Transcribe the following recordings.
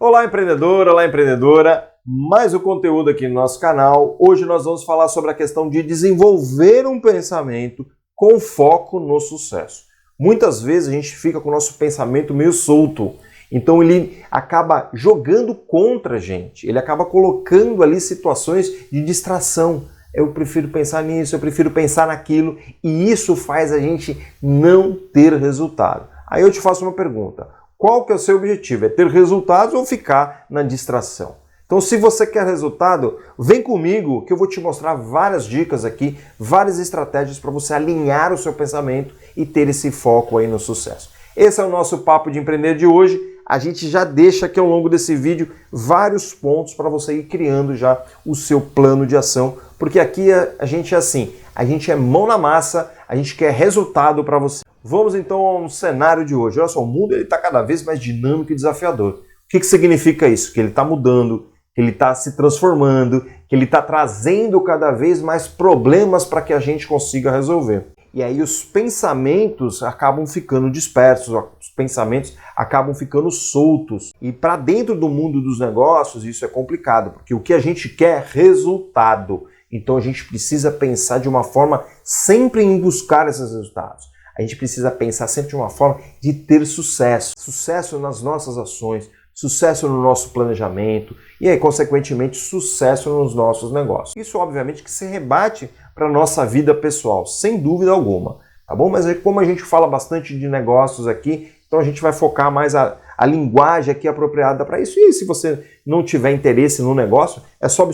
Olá, empreendedor, olá, empreendedora. Mais um conteúdo aqui no nosso canal. Hoje nós vamos falar sobre a questão de desenvolver um pensamento com foco no sucesso. Muitas vezes a gente fica com o nosso pensamento meio solto. Então ele acaba jogando contra a gente. Ele acaba colocando ali situações de distração. Eu prefiro pensar nisso, eu prefiro pensar naquilo. E isso faz a gente não ter resultado. Aí eu te faço uma pergunta. Qual que é o seu objetivo? É ter resultados ou ficar na distração? Então, se você quer resultado, vem comigo que eu vou te mostrar várias dicas aqui, várias estratégias para você alinhar o seu pensamento e ter esse foco aí no sucesso. Esse é o nosso Papo de Empreender de hoje. A gente já deixa aqui ao longo desse vídeo vários pontos para você ir criando já o seu plano de ação, porque aqui a gente é assim, a gente é mão na massa, a gente quer resultado para você. Vamos então ao cenário de hoje. Olha só, o mundo está cada vez mais dinâmico e desafiador. O que significa isso? Que ele está mudando, que ele está se transformando, que ele está trazendo cada vez mais problemas para que a gente consiga resolver. E aí os pensamentos acabam ficando dispersos, os pensamentos acabam ficando soltos. E para dentro do mundo dos negócios isso é complicado, porque o que a gente quer é resultado. Então a gente precisa pensar de uma forma sempre em buscar esses resultados. A gente precisa pensar sempre de uma forma de ter sucesso. Sucesso nas nossas ações, sucesso no nosso planejamento e aí, consequentemente, sucesso nos nossos negócios. Isso, obviamente, que se rebate para a nossa vida pessoal, sem dúvida alguma, tá bom? Mas como a gente fala bastante de negócios aqui, então a gente vai focar mais a linguagem aqui apropriada para isso. E aí, se você não tiver interesse no negócio, é só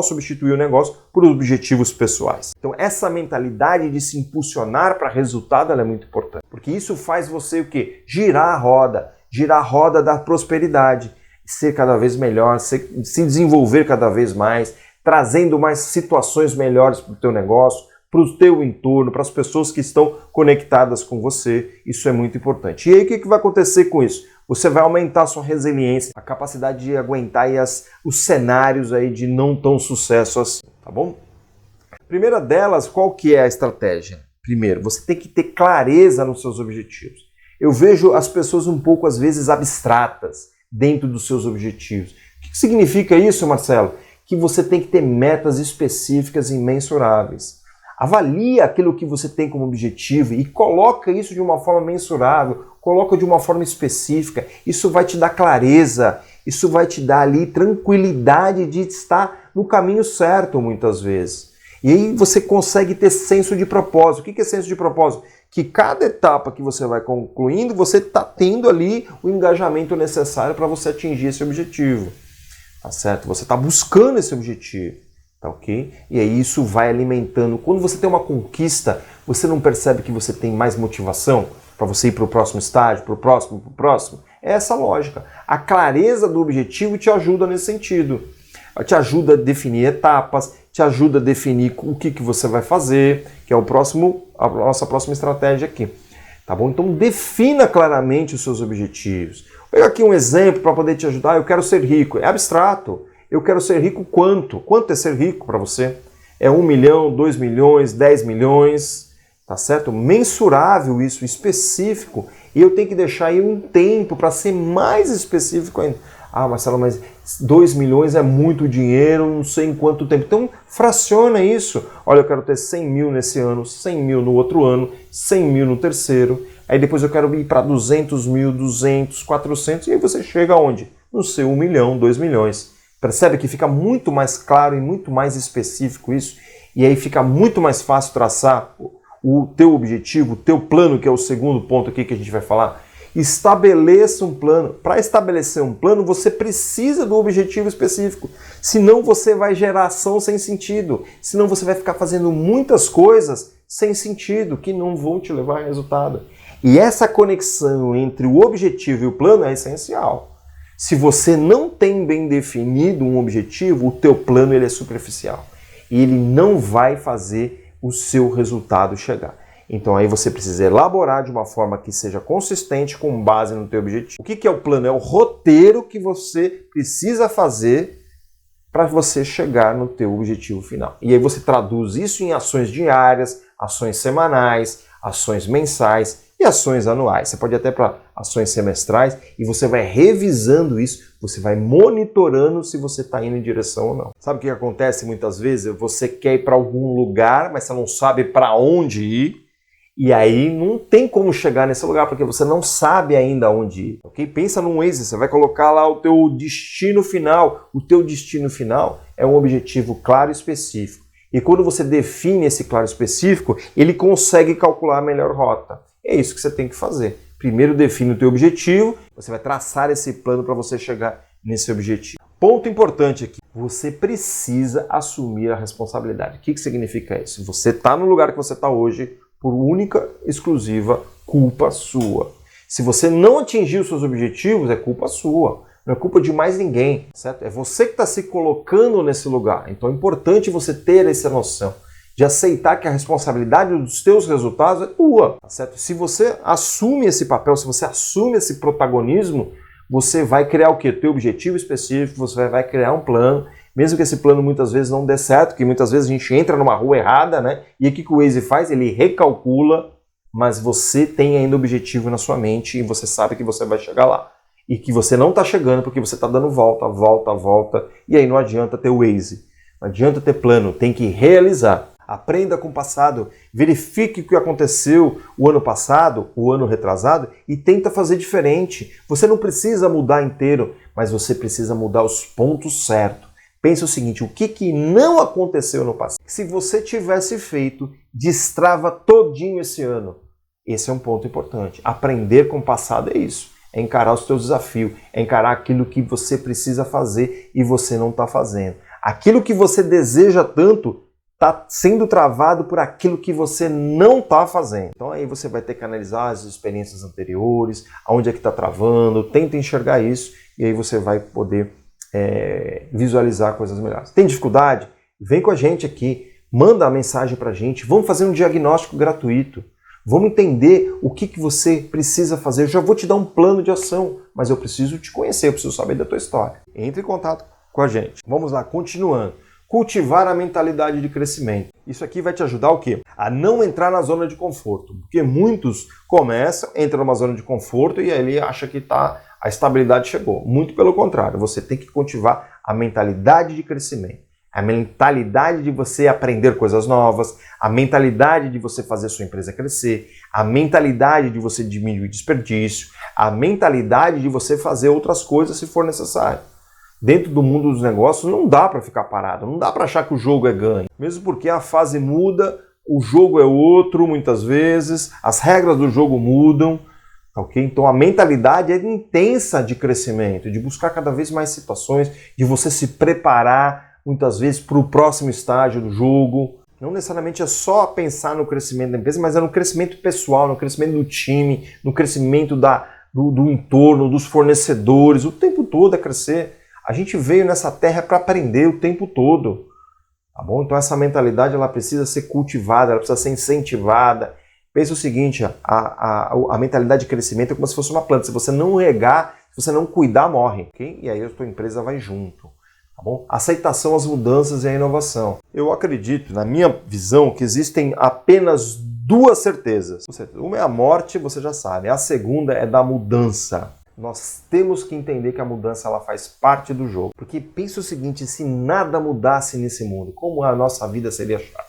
substituir o negócio por objetivos pessoais. Então, essa mentalidade de se impulsionar para resultado ela é muito importante, porque isso faz você o quê? Girar a roda da prosperidade, ser cada vez melhor, se desenvolver cada vez mais, trazendo mais situações melhores para o teu negócio, para o teu entorno, para as pessoas que estão conectadas com você. Isso é muito importante. E aí o que vai acontecer com isso? Você vai aumentar a sua resiliência, a capacidade de aguentar aí os cenários aí de não tão sucesso assim, tá bom? Primeira delas, qual que é a estratégia? Primeiro, você tem que ter clareza nos seus objetivos. Eu vejo as pessoas um pouco, às vezes, abstratas dentro dos seus objetivos. O que significa isso, Marcelo? Que você tem que ter metas específicas e mensuráveis. Avalie aquilo que você tem como objetivo e coloca isso de uma forma mensurável, coloca de uma forma específica. Isso vai te dar clareza, isso vai te dar ali tranquilidade de estar no caminho certo muitas vezes. E aí você consegue ter senso de propósito. O que é senso de propósito? Que cada etapa que você vai concluindo, você está tendo ali o engajamento necessário para você atingir esse objetivo. Tá certo? Você está buscando esse objetivo. Tá ok? E aí isso vai alimentando. Quando você tem uma conquista, você não percebe que você tem mais motivação para você ir para o próximo estágio, para o próximo? É essa a lógica. A clareza do objetivo te ajuda nesse sentido. Te ajuda a definir etapas, te ajuda a definir o que você vai fazer, que é a nossa próxima estratégia aqui. Tá bom? Então defina claramente os seus objetivos. Vou pegar aqui um exemplo para poder te ajudar. Eu quero ser rico. É abstrato. Eu quero ser rico quanto? Quanto é ser rico para você? É 1 milhão, 2 milhões, 10 milhões, tá certo? Mensurável isso, específico. E eu tenho que deixar aí um tempo para ser mais específico ainda. Ah, Marcelo, mas 2 milhões é muito dinheiro, não sei em quanto tempo. Então, fraciona isso. Olha, eu quero ter 100 mil nesse ano, 100 mil no outro ano, 100 mil no terceiro. Aí depois eu quero ir para 200 mil, 200, 400. E aí você chega aonde? No seu 1 milhão, 2 milhões. Percebe que fica muito mais claro e muito mais específico isso. E aí fica muito mais fácil traçar o teu objetivo, o teu plano, que é o segundo ponto aqui que a gente vai falar. Estabeleça um plano. Para estabelecer um plano, você precisa do objetivo específico. Senão você vai gerar ação sem sentido. Senão você vai ficar fazendo muitas coisas sem sentido, que não vão te levar a resultado. E essa conexão entre o objetivo e o plano é essencial. Se você não tem bem definido um objetivo, o teu plano ele é superficial. E ele não vai fazer o seu resultado chegar. Então aí você precisa elaborar de uma forma que seja consistente com base no teu objetivo. O que é o plano? É o roteiro que você precisa fazer para você chegar no teu objetivo final. E aí você traduz isso em ações diárias, ações semanais, ações mensais. E e ações anuais. Você pode ir até para ações semestrais e você vai revisando isso, você vai monitorando se você está indo em direção ou não. Sabe o que acontece muitas vezes? Você quer ir para algum lugar, mas você não sabe para onde ir. E aí não tem como chegar nesse lugar, porque você não sabe ainda onde ir, ok? Pensa num Waze, você vai colocar lá o teu destino final. O teu destino final é um objetivo claro e específico. E quando você define esse claro e específico, ele consegue calcular a melhor rota. É isso que você tem que fazer. Primeiro define o teu objetivo, você vai traçar esse plano para você chegar nesse objetivo. Ponto importante aqui, você precisa assumir a responsabilidade. O que significa isso? Você está no lugar que você está hoje, por única, exclusiva culpa sua. Se você não atingir os seus objetivos, é culpa sua. Não é culpa de mais ninguém, certo? É você que está se colocando nesse lugar. Então é importante você ter essa noção de aceitar que a responsabilidade dos teus resultados é tua, tá certo? Se você assume esse papel, se você assume esse protagonismo, você vai criar o quê? Teu objetivo específico, você vai criar um plano. Mesmo que esse plano muitas vezes não dê certo, que muitas vezes a gente entra numa rua errada, né? E o que o Waze faz? Ele recalcula, mas você tem ainda o objetivo na sua mente e você sabe que você vai chegar lá. E que você não está chegando porque você está dando volta, volta, volta, e aí não adianta ter Waze, não adianta ter plano, tem que realizar. Aprenda com o passado, verifique o que aconteceu o ano passado, o ano retrasado, e tenta fazer diferente. Você não precisa mudar inteiro, mas você precisa mudar os pontos certos. Pensa o seguinte, o que não aconteceu no passado? Se você tivesse feito, destrava todinho esse ano. Esse é um ponto importante. Aprender com o passado é isso. É encarar os teus desafios, é encarar aquilo que você precisa fazer e você não está fazendo. Aquilo que você deseja tanto está sendo travado por aquilo que você não está fazendo. Então aí você vai ter que analisar as experiências anteriores, aonde é que está travando, tenta enxergar isso e aí você vai poder visualizar coisas melhores. Tem dificuldade? Vem com a gente aqui, manda a mensagem para a gente, vamos fazer um diagnóstico gratuito, vamos entender o que você precisa fazer. Eu já vou te dar um plano de ação, mas eu preciso te conhecer, eu preciso saber da tua história. Entre em contato com a gente. Vamos lá, continuando. Cultivar a mentalidade de crescimento. Isso aqui vai te ajudar o quê? A não entrar na zona de conforto, porque muitos começam, entram numa zona de conforto e aí ele acha que a estabilidade chegou. Muito pelo contrário, você tem que cultivar a mentalidade de crescimento. A mentalidade de você aprender coisas novas, a mentalidade de você fazer a sua empresa crescer, a mentalidade de você diminuir desperdício, a mentalidade de você fazer outras coisas se for necessário. Dentro do mundo dos negócios não dá para ficar parado, não dá para achar que o jogo é ganho. Mesmo porque a fase muda, o jogo é outro muitas vezes, as regras do jogo mudam. Okay? Então a mentalidade é intensa de crescimento, de buscar cada vez mais situações, de você se preparar muitas vezes para o próximo estágio do jogo. Não necessariamente é só pensar no crescimento da empresa, mas é no crescimento pessoal, no crescimento do time, no crescimento do entorno, dos fornecedores, o tempo todo é crescer. A gente veio nessa terra para aprender o tempo todo. Tá bom? Então essa mentalidade ela precisa ser cultivada, ela precisa ser incentivada. Pensa o seguinte, a mentalidade de crescimento é como se fosse uma planta. Se você não regar, se você não cuidar, morre. Okay? E aí a tua empresa vai junto. Tá bom? Aceitação às mudanças e à inovação. Eu acredito, na minha visão, que existem apenas duas certezas. Uma é a morte, você já sabe. A segunda é da mudança. Nós temos que entender que a mudança ela faz parte do jogo. Porque pensa o seguinte, se nada mudasse nesse mundo, como a nossa vida seria chata?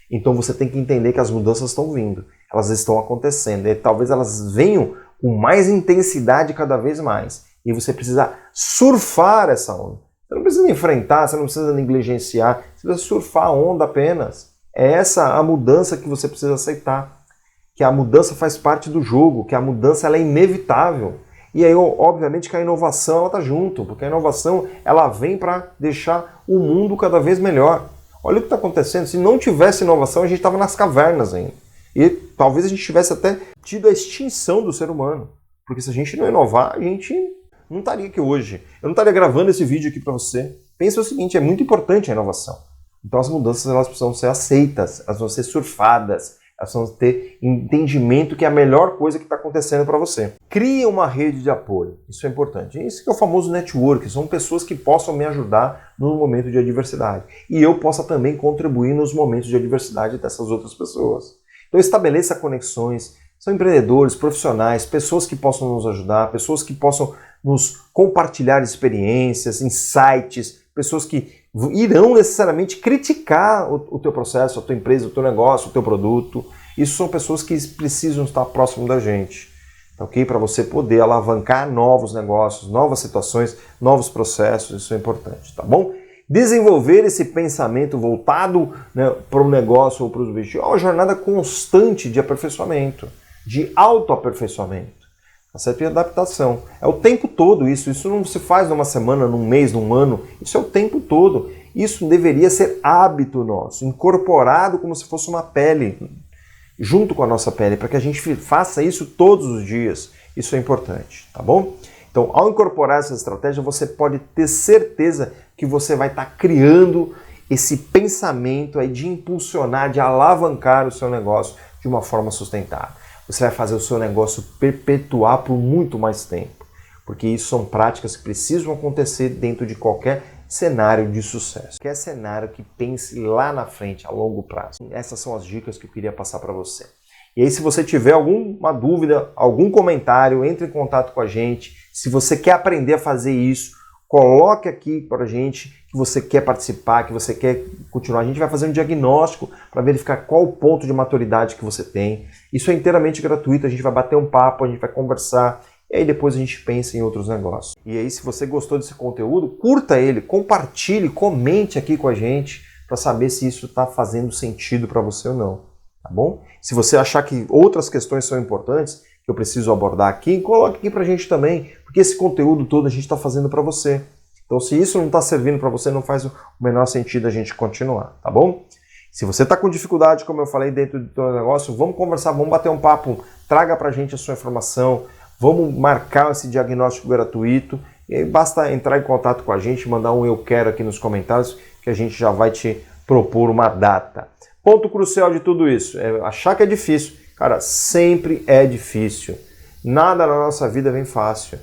Então você tem que entender que as mudanças estão vindo, elas estão acontecendo, e talvez elas venham com mais intensidade cada vez mais. E você precisa surfar essa onda. Você não precisa enfrentar, você não precisa negligenciar, você precisa surfar a onda apenas. É essa a mudança que você precisa aceitar. Que a mudança faz parte do jogo, que a mudança ela é inevitável. E aí, obviamente, que a inovação está junto, porque a inovação ela vem para deixar o mundo cada vez melhor. Olha o que está acontecendo. Se não tivesse inovação, a gente estava nas cavernas ainda. E talvez a gente tivesse até tido a extinção do ser humano. Porque se a gente não inovar, a gente não estaria aqui hoje. Eu não estaria gravando esse vídeo aqui para você. Pensa o seguinte, é muito importante a inovação. Então as mudanças elas precisam ser aceitas, elas vão ser surfadas, elas vão ter entendimento que é a melhor coisa que está acontecendo para você. Crie uma rede de apoio, isso é importante. Isso que é o famoso network, são pessoas que possam me ajudar no momento de adversidade. E eu possa também contribuir nos momentos de adversidade dessas outras pessoas. Então estabeleça conexões, São empreendedores, profissionais, pessoas que possam nos ajudar, pessoas que possam nos compartilhar experiências, insights, pessoas que irão necessariamente criticar o teu processo, a tua empresa, o teu negócio, o teu produto. Isso são pessoas que precisam estar próximo da gente, ok? Para você poder alavancar novos negócios, novas situações, novos processos, isso é importante, tá bom? Desenvolver esse pensamento voltado, né, para o negócio ou para os objetivos é uma jornada constante de aperfeiçoamento, de autoaperfeiçoamento. Tá certo? E adaptação. É o tempo todo isso. Isso não se faz numa semana, num mês, num ano. Isso é o tempo todo. Isso deveria ser hábito nosso, incorporado como se fosse uma pele, junto com a nossa pele, para que a gente faça isso todos os dias. Isso é importante, tá bom? Então, ao incorporar essa estratégia, você pode ter certeza que você vai estar criando esse pensamento aí de impulsionar, de alavancar o seu negócio de uma forma sustentável. Você vai fazer o seu negócio perpetuar por muito mais tempo, porque isso são práticas que precisam acontecer dentro de qualquer cenário de sucesso. Qualquer cenário que pense lá na frente, a longo prazo. Essas são as dicas que eu queria passar para você. E aí, se você tiver alguma dúvida, algum comentário, entre em contato com a gente. Se você quer aprender a fazer isso, coloque aqui para a gente que você quer participar, que você quer continuar. A gente vai fazer um diagnóstico para verificar qual o ponto de maturidade que você tem. Isso é inteiramente gratuito, a gente vai bater um papo, a gente vai conversar e aí depois a gente pensa em outros negócios. E aí, se você gostou desse conteúdo, curta ele, compartilhe, comente aqui com a gente para saber se isso está fazendo sentido para você ou não, tá bom? Se você achar que outras questões são importantes, que eu preciso abordar aqui, coloque aqui para a gente também, porque esse conteúdo todo a gente está fazendo para você. Então, se isso não está servindo para você, não faz o menor sentido a gente continuar, tá bom? Se você está com dificuldade, como eu falei, dentro do teu negócio, vamos conversar, vamos bater um papo, traga para a gente a sua informação, vamos marcar esse diagnóstico gratuito, e aí basta entrar em contato com a gente, mandar um eu quero aqui nos comentários, que a gente já vai te propor uma data. Ponto crucial de tudo isso, é achar que é difícil. Cara, sempre é difícil. Nada na nossa vida vem fácil.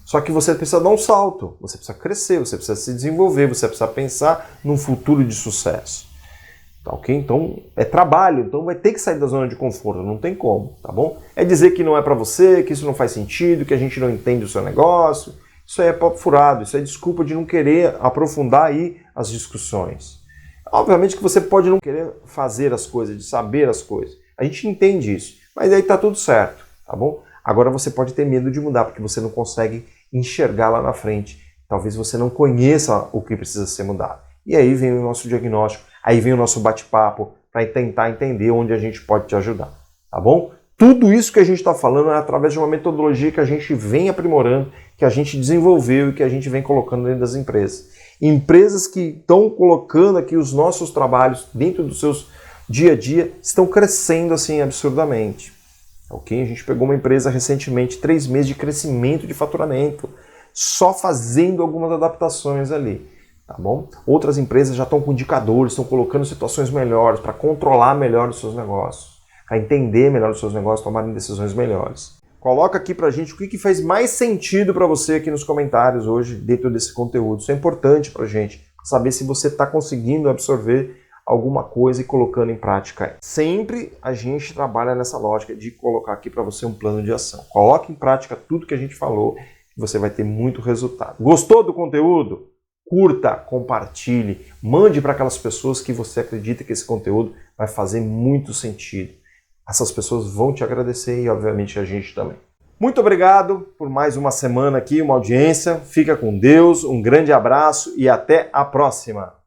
Só que você precisa dar um salto, você precisa crescer, você precisa se desenvolver, você precisa pensar num futuro de sucesso. Tá, ok? Então é trabalho, então vai ter que sair da zona de conforto, não tem como, tá bom? É dizer que não é para você, que isso não faz sentido, que a gente não entende o seu negócio. Isso aí é papo furado, isso é desculpa de não querer aprofundar aí as discussões. Obviamente que você pode não querer fazer as coisas, de saber as coisas. A gente entende isso, mas aí tá tudo certo, tá bom? Agora você pode ter medo de mudar, porque você não consegue enxergar lá na frente. Talvez você não conheça o que precisa ser mudado. E aí vem o nosso diagnóstico, aí vem o nosso bate-papo para tentar entender onde a gente pode te ajudar, tá bom? Tudo isso que a gente está falando é através de uma metodologia que a gente vem aprimorando, que a gente desenvolveu e que a gente vem colocando dentro das empresas. Empresas que estão colocando aqui os nossos trabalhos dentro dos seus dia a dia estão crescendo assim absurdamente. Ok? A gente pegou uma empresa recentemente, 3 meses de crescimento de faturamento, só fazendo algumas adaptações ali. Tá bom? Outras empresas já estão com indicadores, estão colocando situações melhores para controlar melhor os seus negócios, para entender melhor os seus negócios, tomarem decisões melhores. Coloca aqui pra gente o que faz mais sentido para você aqui nos comentários hoje dentro desse conteúdo. Isso é importante pra gente, saber se você está conseguindo absorver alguma coisa e colocando em prática. Sempre a gente trabalha nessa lógica de colocar aqui para você um plano de ação. Coloque em prática tudo que a gente falou e você vai ter muito resultado. Gostou do conteúdo? Curta, compartilhe, mande para aquelas pessoas que você acredita que esse conteúdo vai fazer muito sentido. Essas pessoas vão te agradecer e, obviamente, a gente também. Muito obrigado por mais uma semana aqui, uma audiência. Fica com Deus, um grande abraço e até a próxima!